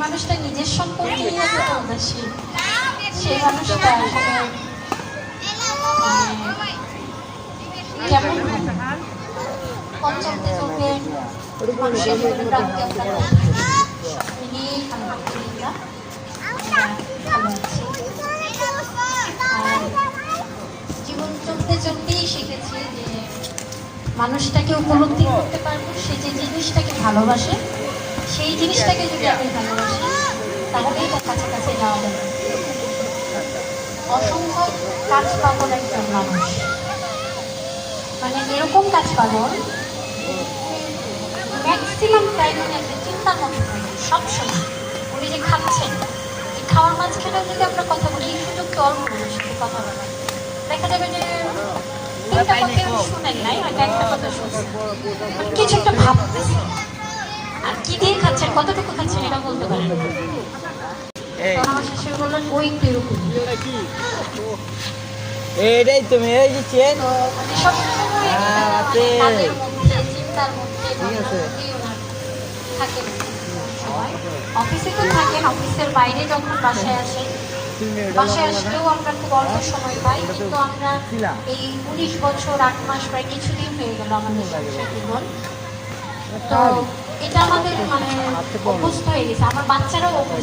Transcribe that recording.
মানুষটা নিজের সম্পর্কে এত উদাসীন, সেই মানুষটা আসলে কেমন পথ চলতে চলতে মানুষের জীবনে প্রাপ্তি আমরা মিলিয়েই আলহামদুলিল্লাহ ভালো আছি। আর জীবন চলতে চলতেই শিখেছি যে মানুষটাকে উপলব্ধি করতে পারবো, সে যে জিনিসটাকে ভালোবাসে সেই জিনিসটাকে যদি আমি ভালোবাসি তাহলেই তার কাছাকাছি যাওয়া যাবে। অসম্ভব কাজ পাগল একজন মানুষ, মানে এরকম কাজ পাগল ম্যাক্সিমাম টাইম উনি একটা চিন্তার মধ্যে থাকেন সবসময়। উনি যে খাচ্ছেন, এই খাওয়ার মাঝখানে যদি আমরা কথা বলি, এই সুযোগ তো অল্প মানুষের সাথে কথা বলার, দেখা যাবে যে তিনটা কথা শুনেন নাই, হয়তো একটা কথা শুনছেন, কিছু একটা ভাবতেছে, আর কি দিয়ে খাচ্ছেন, কতটুকু খাচ্ছেন এটা বলতে পারেন। আমার শাশুড়ি বললেন ওই একটু এরকম, এটাই তুমি এই যে চেন মানে সবসময় কাজের মধ্যে, চিন্তার মধ্যে থাকেন। অফিসে তো থাকেন, অফিসের বাইরে যখন বাসায় আসেন, বাসায় আসলেও আমরা খুব অল্প সময় পাই, কিন্তু আমরা এই 19 বছর 8 মাস প্রায় কিছুদিন হয়ে গেল আমাদের সংসার জীবন। তো এটা আমাদের মানে অভ্যস্ত হয়ে গেছে, আমার বাচ্চারাও অভ্যস্ত।